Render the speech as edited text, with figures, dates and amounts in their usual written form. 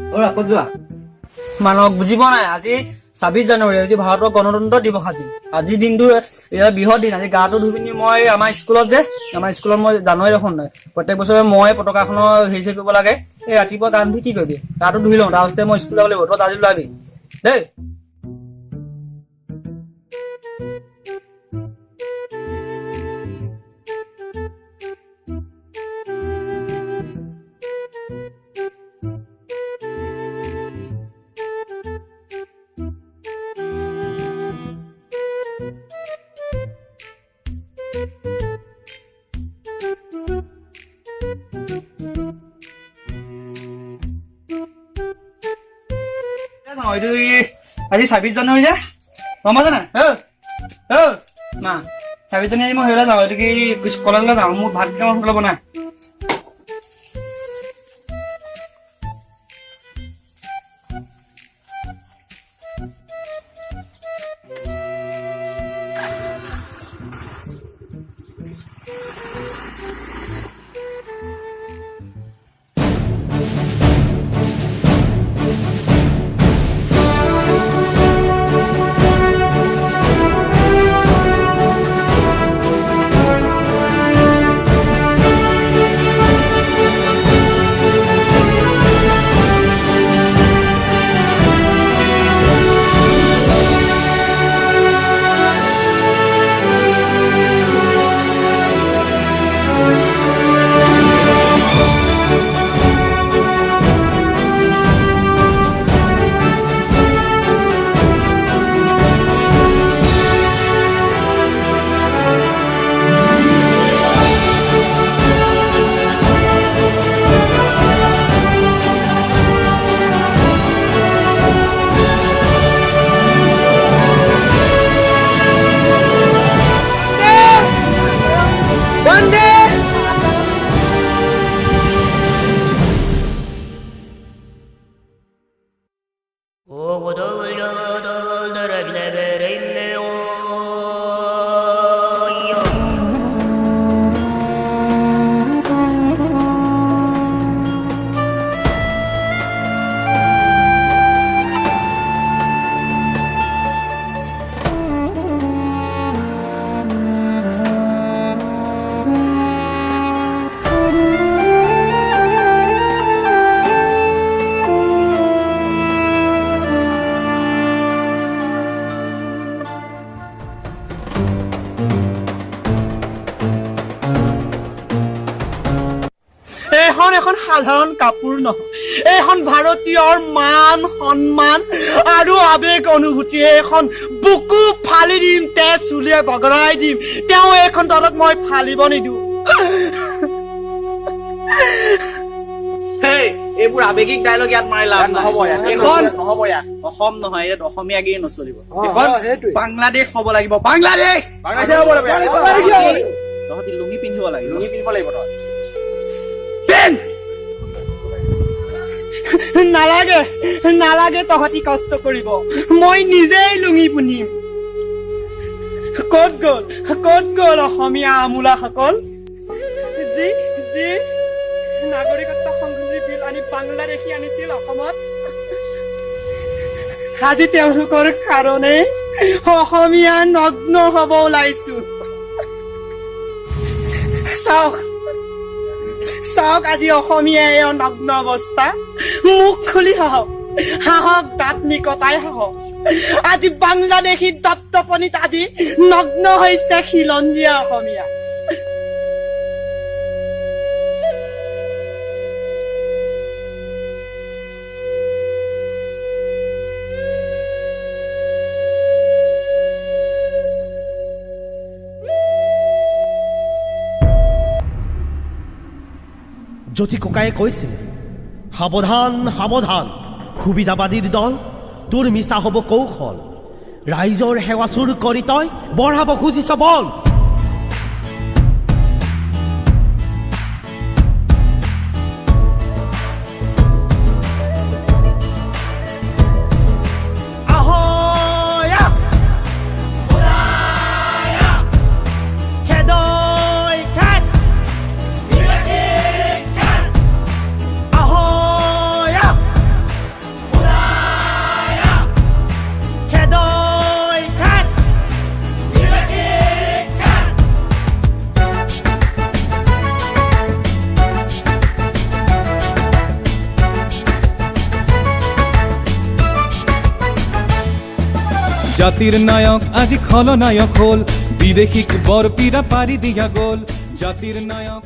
ক'ত যোৱা মানুহক বুজিব নাই আজি 26 জানুৱাৰী আজি ভাৰতৰ গণতন্ত্ৰ দিৱস আজি দিনটো এয়া বৃহৎ দিন আজি গাটো ধুই পিনি মই আমাৰ স্কুলত মই জানুৱাৰী এখন নাই প্ৰত্যেক বছৰে মই পতাকাখনৰ হেৰি কৰিব লাগে এই ৰাতিপুৱা গা ধুই কি কৰিবি গাটো ধুই লওঁ তাৰপিছতে মই স্কুল যাব লাগিব তই আজি ওলাবি দেই আজি 26 জানুৱাৰী যে গম পাইছা নাই মা 26 জানুৱাৰী মই হেৰিলৈ যাওঁ এইটো কি কলেজলৈ যাওঁ মোৰ ভাত কেইটামান সোনকালে বনাই এখন সাধাৰণ কাপোৰ নহয় এখন ভাৰতীয়ৰ মান সন্মান আৰু আবেগ অনুভূতি এখন বুকু ফালি দিম তেজ চুলিয়ে বগৰাই দিম তেওঁ এখন দলত মই ফালিব নিদিওঁ এইবোৰ আবেগিক ডায়লগ ইয়াত মাৰি লাভ নহ'ব অসম নহয় ইয়াত অসমীয়াগিৰি নচলিব বাংলাদেশ হ'ব লাগিব বাংলাদেশ তহঁতি লুঙি পিন্ধিব লাগিব নালাগে তহঁতি কষ্ট কৰিব মই নিজেই লুঙি পিন্ধিম ক'ত গ'ল অসমীয়া আমোলাসকল যি নাগৰিকত্ব সংশোধনী বিল আনি বাংলাদেশী আনিছিল অসমত আজি তেওঁলোকৰ কাৰণে অসমীয়া নগ্ন হ'ব ওলাইছো চাওক আজি অসমীয়াই নগ্ন অৱস্থা মুখ খুলি হাঁহক দাঁত নিকটাই হাঁহক আজি বাংলাদেশী দত্তপনিত আজি নগ্ন হৈছে খিলঞ্জীয়া অসমীয়া জ্যোতি ককায়ে কৈছিল সাৱধান সাৱধান সুবিধাবাদীৰ দল তোৰ মিছা হ'ব কৌশল ৰাইজৰ সেৱা চুৰ কৰি তই বঢ়াব খুজিছ বল জাতিৰ নায়ক আজি খলনায়ক হল বিদেশিক বৰপীৰা পাৰি দিয়া গ'ল জাতিৰ নায়ক